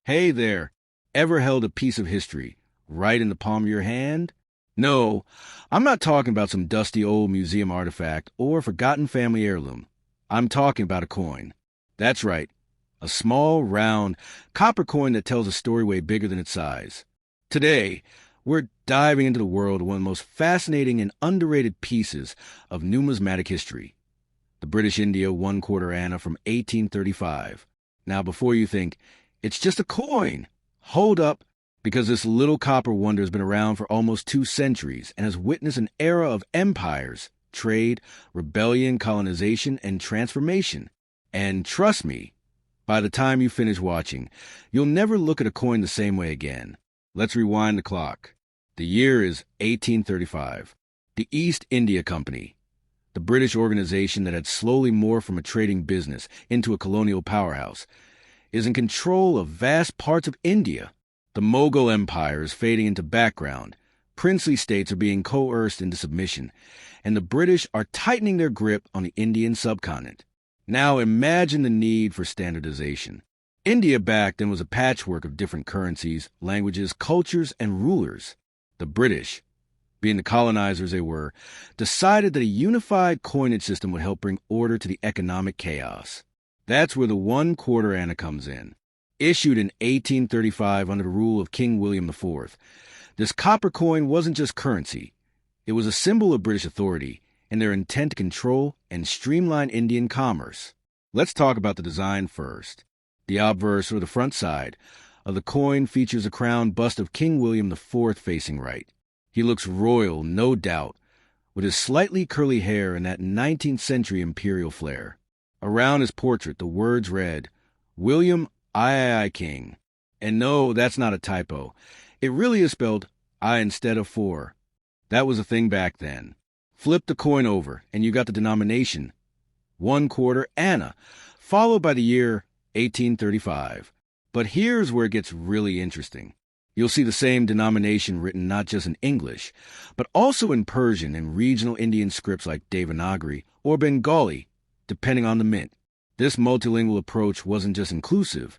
Hey there, ever held a piece of history right in the palm of your hand? No, I'm not talking about some dusty old museum artifact or forgotten family heirloom. I'm talking about a coin. That's right, a small, round, copper coin that tells a story way bigger than its size. Today, we're diving into the world of one of the most fascinating and underrated pieces of numismatic history, the British India 1/4 anna from 1835. Now, before you think, it's just a coin, hold up, because this little copper wonder has been around for almost 2 centuries and has witnessed an era of empires, trade, rebellion, colonization, and transformation. And trust me, by the time you finish watching, you'll never look at a coin the same way again. Let's rewind the clock. The year is 1835. The East India Company, the British organization that had slowly morphed from a trading business into a colonial powerhouse, is in control of vast parts of India. The Mughal Empire is fading into background, princely states are being coerced into submission, and the British are tightening their grip on the Indian subcontinent. Now imagine the need for standardization. India back then was a patchwork of different currencies, languages, cultures, and rulers. The British, being the colonizers they were, decided that a unified coinage system would help bring order to the economic chaos. That's where the 1/4 anna comes in. Issued in 1835 under the rule of King William IV, this copper coin wasn't just currency. It was a symbol of British authority and their intent to control and streamline Indian commerce. Let's talk about the design first. The obverse, or the front side, of the coin features a crowned bust of King William IV facing right. He looks royal, no doubt, with his slightly curly hair and that 19th century imperial flair. Around his portrait, the words read, William I King. And no, that's not a typo. It really is spelled I instead of 4. That was a thing back then. Flip the coin over, and you got the denomination 1/4 anna, followed by the year 1835. But here's where it gets really interesting. You'll see the same denomination written not just in English, but also in Persian and regional Indian scripts like Devanagari or Bengali, depending on the mint. This multilingual approach wasn't just inclusive,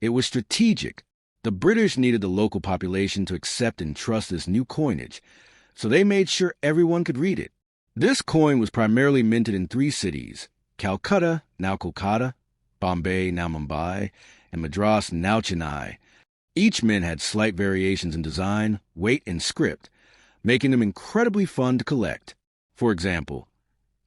it was strategic. The British needed the local population to accept and trust this new coinage, so they made sure everyone could read it. This coin was primarily minted in 3 cities, Calcutta, now Kolkata, Bombay, now Mumbai, and Madras, now Chennai. Each mint had slight variations in design, weight, and script, making them incredibly fun to collect. For example,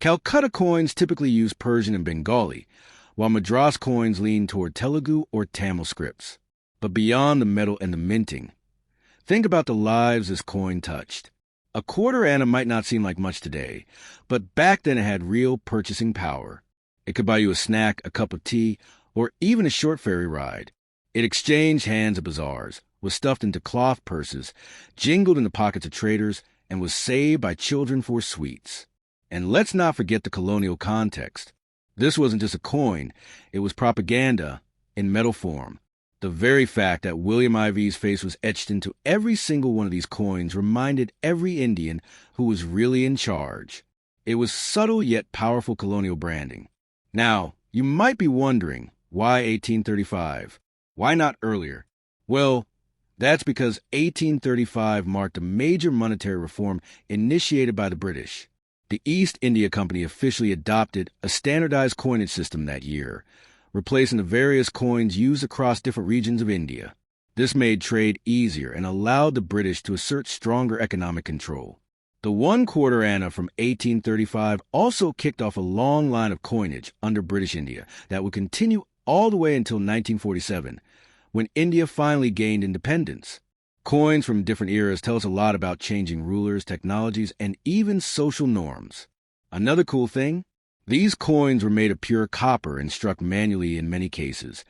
Calcutta coins typically use Persian and Bengali, while Madras coins lean toward Telugu or Tamil scripts. But beyond the metal and the minting, think about the lives this coin touched. A 1/4 anna might not seem like much today, but back then it had real purchasing power. It could buy you a snack, a cup of tea, or even a short ferry ride. It exchanged hands at bazaars, was stuffed into cloth purses, jingled in the pockets of traders, and was saved by children for sweets. And let's not forget the colonial context. This wasn't just a coin, it was propaganda in metal form. The very fact that William IV's face was etched into every single one of these coins reminded every Indian who was really in charge. It was subtle yet powerful colonial branding. Now, you might be wondering, why 1835? Why not earlier? Well, that's because 1835 marked a major monetary reform initiated by the British. The East India Company officially adopted a standardized coinage system that year, replacing the various coins used across different regions of India. This made trade easier and allowed the British to assert stronger economic control. The 1/4 anna from 1835 also kicked off a long line of coinage under British India that would continue all the way until 1947, when India finally gained independence. Coins from different eras tell us a lot about changing rulers, technologies, and even social norms. Another cool thing? These coins were made of pure copper and struck manually in many cases,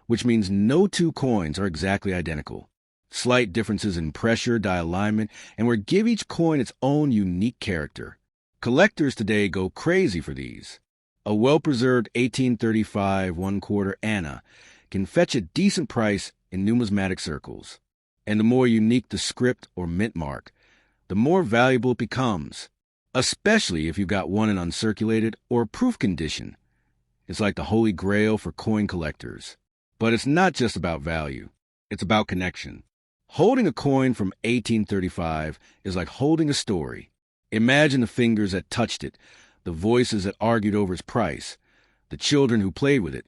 which means no 2 coins are exactly identical. Slight differences in pressure, die alignment, and would give each coin its own unique character. Collectors today go crazy for these. A well-preserved 1835 1/4 anna can fetch a decent price in numismatic circles. And the more unique the script or mint mark, the more valuable it becomes, especially if you've got one in uncirculated or proof condition. It's like the holy grail for coin collectors. But it's not just about value. It's about connection. Holding a coin from 1835 is like holding a story. Imagine the fingers that touched it, the voices that argued over its price, the children who played with it,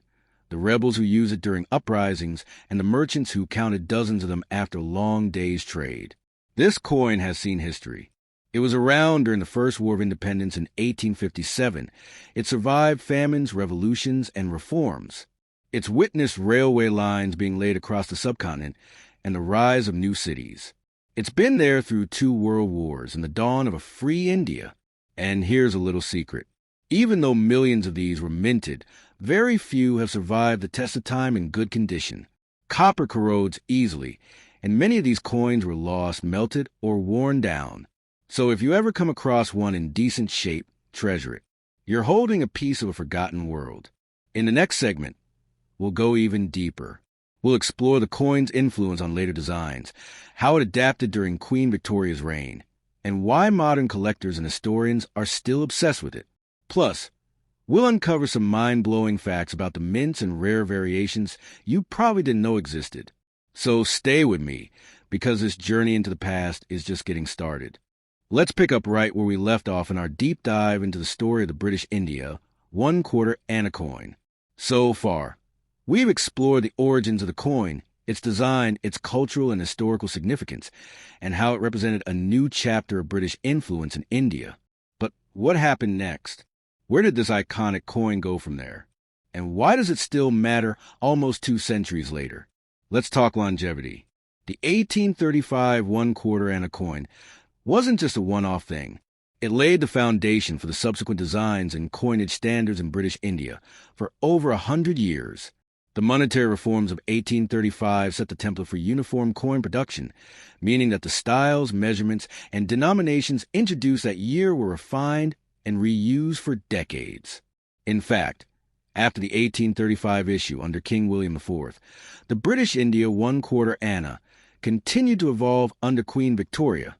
the rebels who used it during uprisings, and the merchants who counted dozens of them after long days' trade. This coin has seen history. It was around during the First War of Independence in 1857. It survived famines, revolutions, and reforms. It's witnessed railway lines being laid across the subcontinent and the rise of new cities. It's been there through 2 world wars and the dawn of a free India. And here's a little secret. Even though millions of these were minted, very few have survived the test of time in good condition. Copper corrodes easily, and many of these coins were lost, melted, or worn down. So if you ever come across one in decent shape, treasure it. You're holding a piece of a forgotten world. In the next segment, we'll go even deeper. We'll explore the coin's influence on later designs, how it adapted during Queen Victoria's reign, and why modern collectors and historians are still obsessed with it. Plus, we'll uncover some mind-blowing facts about the mints and rare variations you probably didn't know existed. So stay with me, because this journey into the past is just getting started. Let's pick up right where we left off in our deep dive into the story of the British India 1/4 Anna coin. So far, we've explored the origins of the coin, its design, its cultural and historical significance, and how it represented a new chapter of British influence in India. But what happened next? Where did this iconic coin go from there? And why does it still matter almost 2 centuries later? Let's talk longevity. The 1835 1/4 Anna coin wasn't just a one-off thing. It laid the foundation for the subsequent designs and coinage standards in British India for over 100 years. The monetary reforms of 1835 set the template for uniform coin production, meaning that the styles, measurements, and denominations introduced that year were refined and reused for decades. In fact, after the 1835 issue under King William IV, the British India 1/4 Anna continued to evolve under Queen Victoria,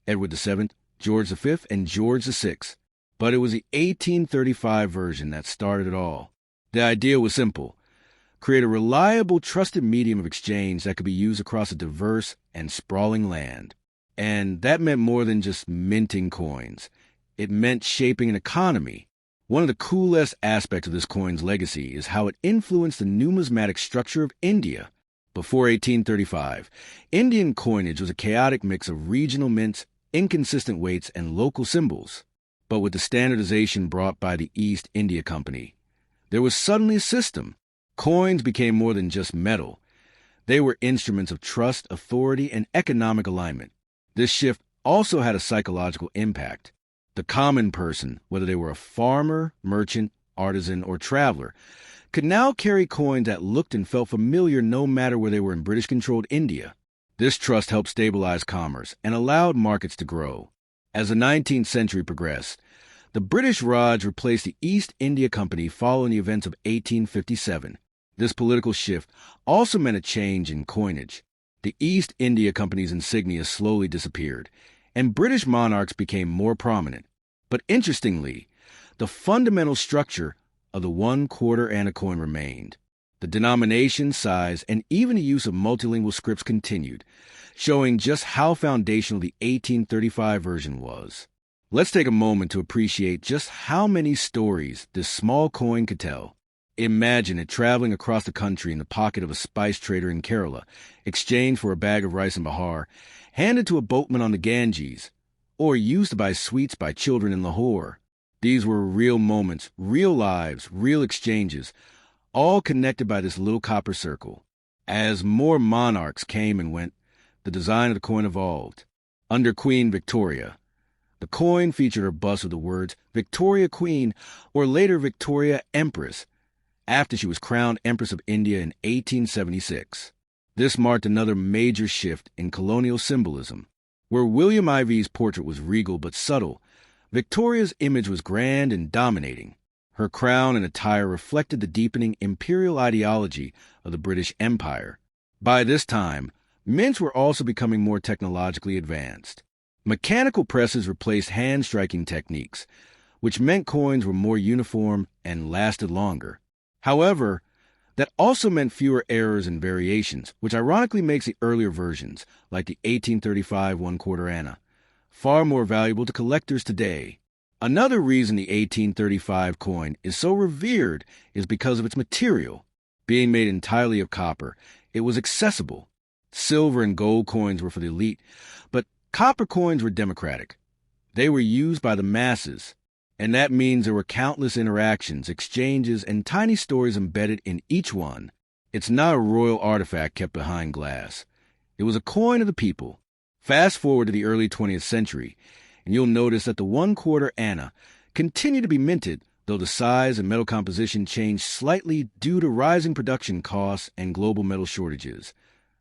Edward VII, George V, and George VI. But it was the 1835 version that started it all. The idea was simple. Create a reliable, trusted medium of exchange that could be used across a diverse and sprawling land. And that meant more than just minting coins. It meant shaping an economy. One of the coolest aspects of this coin's legacy is how it influenced the numismatic structure of India. Before 1835, Indian coinage was a chaotic mix of regional mints, inconsistent weights, and local symbols. But with the standardization brought by the East India Company, there was suddenly a system. Coins became more than just metal. They were instruments of trust, authority, and economic alignment. This shift also had a psychological impact. The common person, whether they were a farmer, merchant, artisan, or traveler, could now carry coins that looked and felt familiar no matter where they were in British-controlled India. This trust helped stabilize commerce and allowed markets to grow. As the 19th century progressed, the British Raj replaced the East India Company following the events of 1857. This political shift also meant a change in coinage. The East India Company's insignia slowly disappeared, and British monarchs became more prominent. But interestingly, the fundamental structure of the 1/4 Anna coin remained. The denomination, size, and even the use of multilingual scripts continued, showing just how foundational the 1835 version was. Let's take a moment to appreciate just how many stories this small coin could tell. Imagine it traveling across the country in the pocket of a spice trader in Kerala, exchanged for a bag of rice in Bihar, handed to a boatman on the Ganges, or used to buy sweets by children in Lahore. These were real moments, real lives, real exchanges, all connected by this little copper circle. As more monarchs came and went, the design of the coin evolved. Under Queen Victoria, the coin featured her bust with the words Victoria Queen, or later Victoria Empress, after she was crowned Empress of India in 1876. This marked another major shift in colonial symbolism. Where William Ivy's portrait was regal but subtle, Victoria's image was grand and dominating. Her crown and attire reflected the deepening imperial ideology of the British Empire. By this time, mints were also becoming more technologically advanced. Mechanical presses replaced hand-striking techniques, which meant coins were more uniform and lasted longer. However, That also meant fewer errors and variations, which ironically makes the earlier versions, like the 1835 one-quarter anna, far more valuable to collectors today. Another reason the 1835 coin is so revered is because of its material. Being made entirely of copper, it was accessible. Silver and gold coins were for the elite, but copper coins were democratic. They were used by the masses, and that means there were countless interactions, exchanges, and tiny stories embedded in each one. It's not a royal artifact kept behind glass. It was a coin of the people. Fast forward to the early 20th century, and you'll notice that the one-quarter anna continued to be minted, though the size and metal composition changed slightly due to rising production costs and global metal shortages,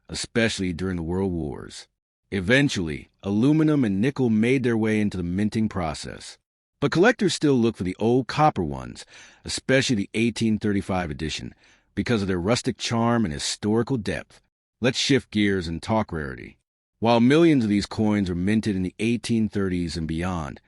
especially during the World Wars. Eventually, aluminum and nickel made their way into the minting process. But collectors still look for the old copper ones, especially the 1835 edition, because of their rustic charm and historical depth. Let's shift gears and talk rarity. While millions of these coins were minted in the 1830s and beyond,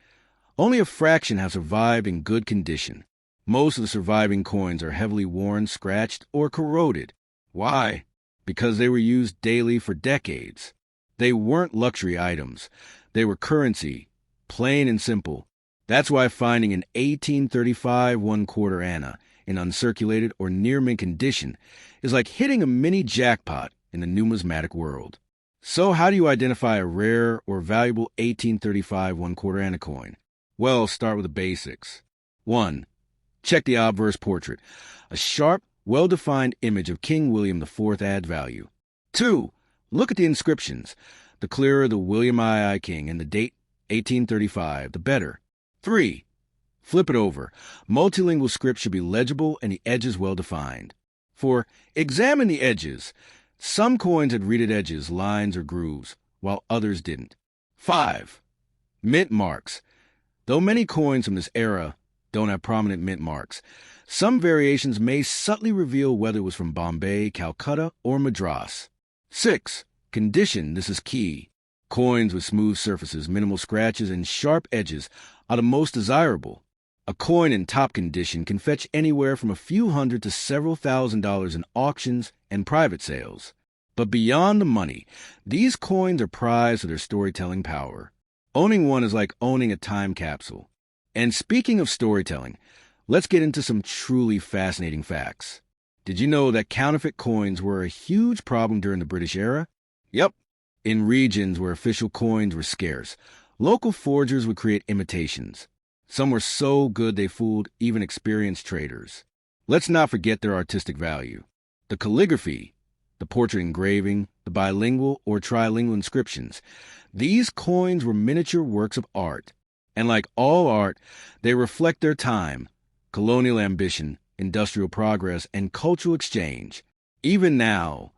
only a fraction have survived in good condition. Most of the surviving coins are heavily worn, scratched, or corroded. Why? Because they were used daily for decades. They weren't luxury items. They were currency, plain and simple. That's why finding an 1835 one-quarter anna in uncirculated or near-mint condition is like hitting a mini jackpot in the numismatic world. So how do you identify a rare or valuable 1835 one-quarter anna coin? Well, start with the basics. 1. Check the obverse portrait. A sharp, well-defined image of King William IV adds value. 2. Look at the inscriptions. The clearer the William II King and the date 1835, the better. 3. Flip it over. Multilingual script should be legible and the edges well-defined. 4. Examine the edges. Some coins had reeded edges, lines, or grooves, while others didn't. 5. Mint marks. Though many coins from this era don't have prominent mint marks, some variations may subtly reveal whether it was from Bombay, Calcutta, or Madras. 6. Condition. This is key. Coins with smooth surfaces, minimal scratches, and sharp edges are the most desirable. A coin in top condition can fetch anywhere from a few hundred to several $1,000s in auctions and private sales. But beyond the money, these coins are prized for their storytelling power. Owning one is like owning a time capsule. And speaking of storytelling, let's get into some truly fascinating facts. Did you know that counterfeit coins were a huge problem during the British era? Yep. In regions where official coins were scarce, local forgers would create imitations. Some were so good they fooled even experienced traders. Let's not forget their artistic value. The calligraphy, the portrait engraving, the bilingual or trilingual inscriptions. These coins were miniature works of art. And like all art, they reflect their time, colonial ambition, industrial progress, and cultural exchange. Even now,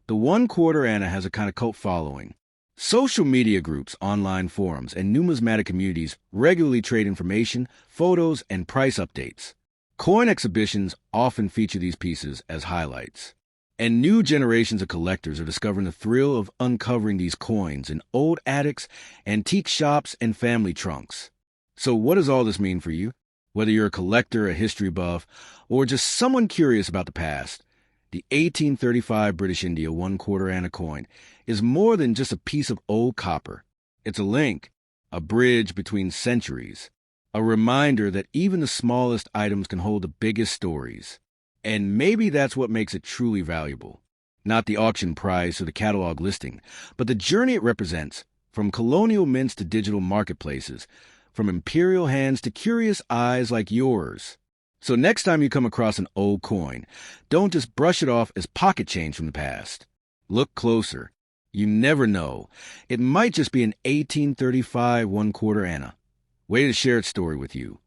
the one-quarter anna has a kind of cult following. Social media groups, online forums, and numismatic communities regularly trade information, photos, and price updates. Coin exhibitions often feature these pieces as highlights. And new generations of collectors are discovering the thrill of uncovering these coins in old attics, antique shops, and family trunks. So what does all this mean for you? Whether you're a collector, a history buff, or just someone curious about the past, the 1835 British India one-quarter anna coin is more than just a piece of old copper. It's a link, a bridge between centuries, a reminder that even the smallest items can hold the biggest stories. And maybe that's what makes it truly valuable. Not the auction price or the catalog listing, but the journey it represents, from colonial mints to digital marketplaces, from imperial hands to curious eyes like yours. So next time you come across an old coin, don't just brush it off as pocket change from the past. Look closer. You never know. It might just be an 1835 one-quarter anna. Waiting to share its story with you.